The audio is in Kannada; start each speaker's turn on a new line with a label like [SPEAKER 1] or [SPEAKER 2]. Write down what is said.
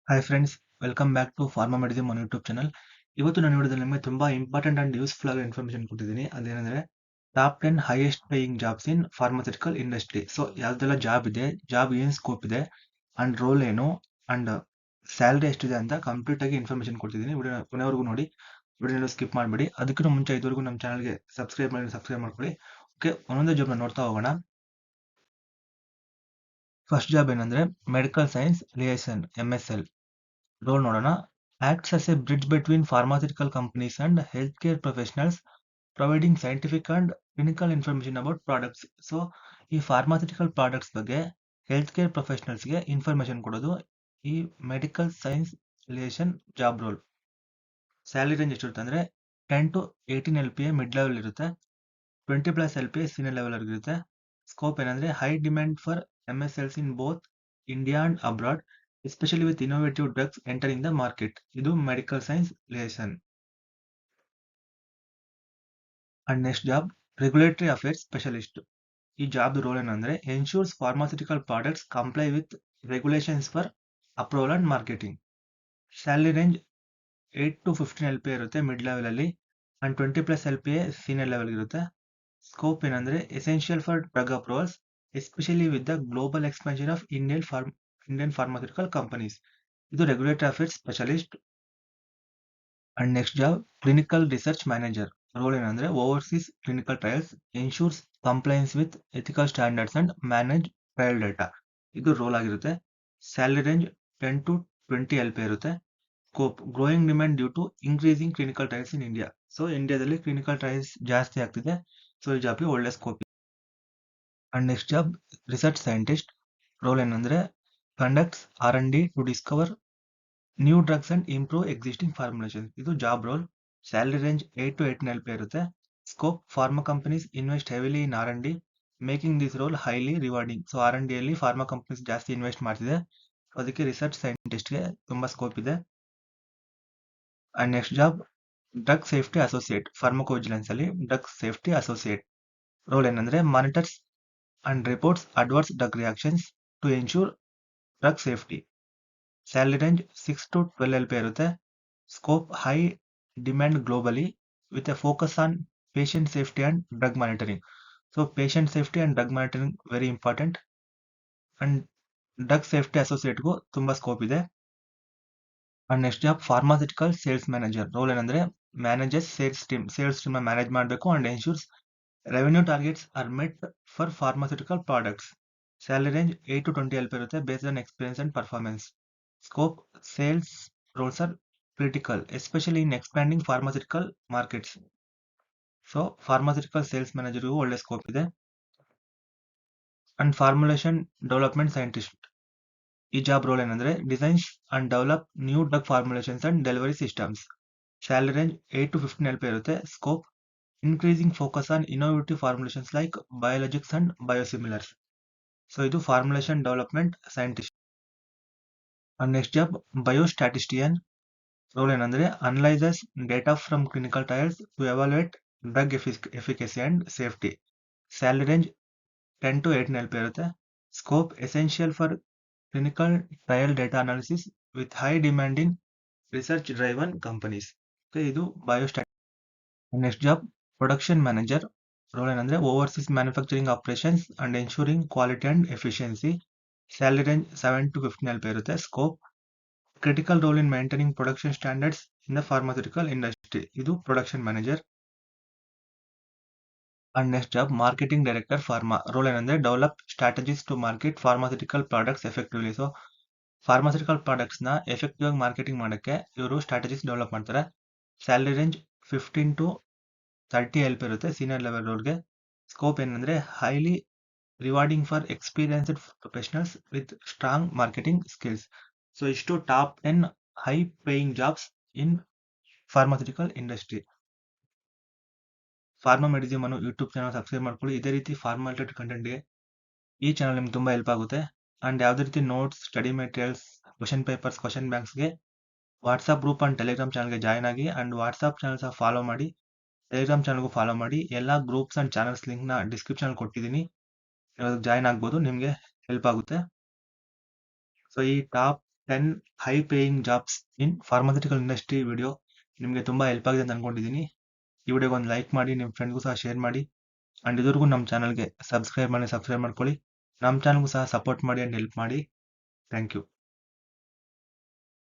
[SPEAKER 1] Hi friends, welcome back to pharma medicine on YouTube channel. ಇವತ್ತು ನಾನು ವಿಡಿಯೋದಲ್ಲಿ ನಿಮಗೆ ತುಂಬಾ ಇಂಪಾರ್ಟೆಂಟ್ ಅಂಡ್ ಯೂಸ್ಫುಲ್ ಆಗಿ ಇನ್ಫಾರ್ಮೇಶನ್ ಕೊಟ್ಟಿದ್ದೀನಿ. ಅದೇನೆಂದ್ರೆ top 10 highest paying jobs in pharmaceutical industry. So ಯಾವ್ದೆಲ್ಲ ಜಾಬ್ ಇದೆ, ಜಾಬ್ ಏನ್ ಸ್ಕೋಪ್ ಇದೆ, ಅಂಡ್ ರೋಲ್ ಏನು, ಅಂಡ್ ಸ್ಯಾಲರಿ ಎಷ್ಟಿದೆ ಅಂತ ಕಂಪ್ಲೀಟ್ ಆಗಿ ಇನ್ಫಾರ್ಮೇಶನ್ ಕೊಡ್ತಿದ್ದೀನಿ. ವಿಡಿಯೋ ಕೊನೆವರೆಗೂ ನೋಡಿ, ವಿಡಿಯೋ ಸ್ಕಿಪ್ ಮಾಡಬೇಡಿ. ಅದಕ್ಕಿಂತ ಮುಂಚೆ ಇದುವರೆಗೂ ನಮ್ಮ ಚಾನಲ್ಗೆ ಸಬ್ಸ್ಕ್ರೈಬ್ ಮಾಡ್ಕೊಳ್ಳಿ. ಓಕೆ, ಒಂದೊಂದೇ ಜಾಬ್ನ ನೋಡ್ತಾ ಹೋಗೋಣ. ಫಸ್ಟ್ ಜಾಬ್ ಏನಂದ್ರೆ ಮೆಡಿಕಲ್ ಸೈನ್ಸ್ ಲಿಯೇಸನ್ MSL. ರೋಲ್ ನೋಡೋಣ. Acts as a bridge between pharmaceutical companies and healthcare professionals, providing scientific and clinical information about products. So ಈ ಫಾರ್ಮಾಸ್ಯೂಟಿಕಲ್ ಪ್ರಾಡಕ್ಟ್ಸ್ ಬಗ್ಗೆ ಹೆಲ್ತ್ ಕೇರ್ ಪ್ರೊಫೆಷನಲ್ಸ್ಗೆ ಇನ್ಫಾರ್ಮೇಶನ್ ಕೊಡೋದು ಈ medical science relation job role. Salary range ಎಷ್ಟಿರುತ್ತೆ ಅಂದರೆ 10 to 18 LPA ಮಿಡ್ ಲೆವೆಲ್ ಇರುತ್ತೆ, 20+ LPA ಸೀನಿಯರ್ ಲೆವೆಲ್ ಇರುತ್ತೆ. ಸ್ಕೋಪ್ ಏನಂದ್ರೆ high demand for MSLs in both India and abroad, especially with innovative drugs entering the market. ಇದು medical science liaison. And next job regulatory affairs specialist. ಈ ಜಾಬ್ ರೋಲ್ ಏನಂದ್ರೆ ensures pharmaceutical products comply with regulations for approval and marketing. Salary range 8 to 15 LPA ಇರುತ್ತೆ ಮಿಡ್ ಲೆವೆಲ್ ಅಲ್ಲಿ, ಅಂಡ್ 20+ LPA ಸೀನಿಯರ್ ಲೆವೆಲ್ ಇರುತ್ತೆ. ಸ್ಕೋಪ್ ಏನಂದ್ರೆ essential for drug approvals, especially with the global expansion of Indian pharmaceutical companies. ಇದು regulatory affairs specialist. And next job clinical research manager. Role ಏನಂದ್ರೆ oversees clinical trials, ensures compliance with ethical standards and manage trial data. ಇದು ರೋಲ್ ಆಗಿರುತ್ತೆ. ಸ್ಯಾಲರಿ ರೇಂಜ್ 10 to 20 LPA ಇರುತ್ತೆ. Scope growing demand due to increasing clinical trials in India. So ಇಂಡಿಯಾದಲ್ಲಿ ಕ್ಲಿನಿಕಲ್ ಟ್ರಯಲ್ಸ್ ಜಾಸ್ತಿ ಆಗ್ತಿದೆ, ಸೊ ಈ ಜಾಬ್ಗೆ ಒಳ್ಳೆ scope. And next job research scientist. Roll ಏನಂದ್ರೆ conducts R&D to discover new drugs and improve existing formulation. ಇದು job role. Salary range 8 to 18 LPA ಇರುತ್ತೆ. Scope pharma companies invest heavily in R&D, making this role highly rewarding. So R&D ಅಲ್ಲಿ ಫಾರ್ಮಾ ಕಂಪನೀಸ್ ಜಾಸ್ತಿ ಇನ್ವೆಸ್ಟ್ ಮಾಡ್ತಿದೆ, ಅದಕ್ಕೆ ರಿಸರ್ಚ್ ಸೈಂಟಿಸ್ಟ್ಗೆ ತುಂಬಾ ಸ್ಕೋಪ್ ಇದೆ. And next job drug safety associate. Pharmacovigilance ಅಲ್ಲಿ ಡ್ರಗ್ ಸೇಫ್ಟಿ ಅಸೋಸಿಯೇಟ್. ರೋಲ್ ಏನಂದ್ರೆ monitors and reports adverse drug reactions to ensure drug safety. Salary range 6 to 12 LPA ಇರುತ್ತೆ. Scope high demand globally with a focus on patient safety and drug monitoring. So patient safety and drug monitoring very important. And drug safety ಅಸೋಸಿಯೇಟ್ಗೂ ತುಂಬಾ ಸ್ಕೋಪ್ ಇದೆ. And next job pharmaceutical sales manager. Role ಏನಂದ್ರೆ ಮ್ಯಾನೇಜರ್ಸ್ ಸೇಲ್ಸ್ ಟೀಮ್ ಮ್ಯಾನೇಜ್ ಮಾಡಬೇಕು and ensures revenue targets are met for pharmaceutical products. Salary range 8 to 20 LPA ಇರುತ್ತೆ based on experience and performance. Scope sales roles are critical, especially in expanding pharmaceutical markets. So pharmaceutical sales ಮ್ಯಾನೇಜರ್ಗೂ ಒಳ್ಳೆ ಸ್ಕೋಪ್ ಇದೆ. And formulation development scientist. ಈ ಜಾಬ್ ರೋಲ್ ಏನಂದ್ರೆ designs and develop new drug formulations and delivery systems. Salary range 8 to 15 LPA ಇರುತ್ತೆ. Scope increasing focus on innovative formulations like biologics and biosimilars. So ಇದು formulation development scientist. And next job biostatistician. Role ಏನಂದ್ರೆ analyses data from clinical trials to evaluate drug efficacy and safety. Salary range 10 to 18 LPA ಇರುತ್ತೆ. Scope essential for clinical trial data analysis with high demand in research driven companies. ಇದು biostat. Next job production manager. Role ಏನಂದ್ರೆ oversees manufacturing operations and ensuring quality and efficiency. Salary range 7 to 15 LPA ಇರುತ್ತೆ. Scope critical role in maintaining production standards in the pharmaceutical industry. ಇದು production manager. And next job marketing director pharma. Role ಏನಂದ್ರೆ develop strategies to market pharmaceutical products effectively. So pharmaceutical products ನ ಎಫೆಕ್ಟಿವ್ ಆಗಿ ಮಾರ್ಕೆಟಿಂಗ್ ಮಾಡಕ್ಕೆ ಇವರು ಸ್ಟ್ರಾಟಜೀಸ್ ಡೆವಲಪ್ ಮಾಡ್ತಾರೆ. ಸ್ಯಾಲರಿ ರೇಂಜ್ 15 to 30 LPA ಇರುತ್ತೆ ಸೀನಿಯರ್ ಲೆವೆಲ್ ರೋಲ್ಗೆ. ಸ್ಕೋಪ್ ಏನಂದ್ರೆ highly rewarding for experienced professionals with strong marketing skills. So ಇಷ್ಟು top 10 high paying jobs in pharmaceutical industry. Pharma medicine ಅನ್ನು ಯೂಟ್ಯೂಬ್ ಚಾನಲ್ ಸಬ್ಸ್ಕ್ರೈಬ್ ಮಾಡ್ಕೊಳ್ಳಿ. ಇದೇ ರೀತಿ ಫಾರ್ಮಾ ರಿಲೇಟೆಡ್ ಕಂಟೆಂಟ್ಗೆ ಈ ಚಾನಲ್ ನಿಮ್ಗೆ ತುಂಬಾ ಹೆಲ್ಪ್ ಆಗುತ್ತೆ. ಅಂಡ್ ಯಾವುದೇ ರೀತಿ notes, study materials, question papers, question ಬ್ಯಾಂಕ್ಸ್ಗೆ ವಾಟ್ಸ್ಆಪ್ ಗ್ರೂಪ್ ಅಂಡ್ ಟೆಲಿಗ್ರಾಮ್ ಚಾನಲ್ಗೆ ಜಾಯ್ನ್ ಆಗಿ ಅಂಡ್ ವಾಟ್ಸ್ಆಪ್ ಚಾನಲ್ ಸಹ ಫಾಲೋ ಮಾಡಿ, ಟೆಲಿಗ್ರಾಮ್ ಚಾನಲ್ಗೂ ಫಾಲೋ ಮಾಡಿ. ಎಲ್ಲ ಗ್ರೂಪ್ಸ್ ಅಂಡ್ ಚಾನಲ್ಸ್ ಲಿಂಕ್ನ ಡಿಸ್ಕ್ರಿಪ್ಷನ್ ಕೊಟ್ಟಿದ್ದೀನಿ, ಜಾಯ್ನ್ ಆಗ್ಬೋದು, ನಿಮಗೆ ಹೆಲ್ಪ್ ಆಗುತ್ತೆ. ಸೊ ಈ top 10 high paying jobs in pharmaceutical industry video ನಿಮಗೆ ತುಂಬ ಹೆಲ್ಪ್ ಆಗಿದೆ ಅಂತ ಅನ್ಕೊಂಡಿದ್ದೀನಿ. ಈ ವಿಡಿಯೋಗೆ ಒಂದು ಲೈಕ್ ಮಾಡಿ, ನಿಮ್ಮ ಫ್ರೆಂಡ್ಗೂ ಸಹ ಶೇರ್ ಮಾಡಿ. ಆ್ಯಂಡ್ ಇದುವರೆಗೂ ನಮ್ಮ ಚಾನಲ್ಗೆ ಸಬ್ಸ್ಕ್ರೈಬ್ ಮಾಡ್ಕೊಳ್ಳಿ. ನಮ್ಮ ಚಾನಲ್ಗೂ ಸಹ ಸಪೋರ್ಟ್ ಮಾಡಿ ಆ್ಯಂಡ್ ಹೆಲ್ಪ್ ಮಾಡಿ. Thank you.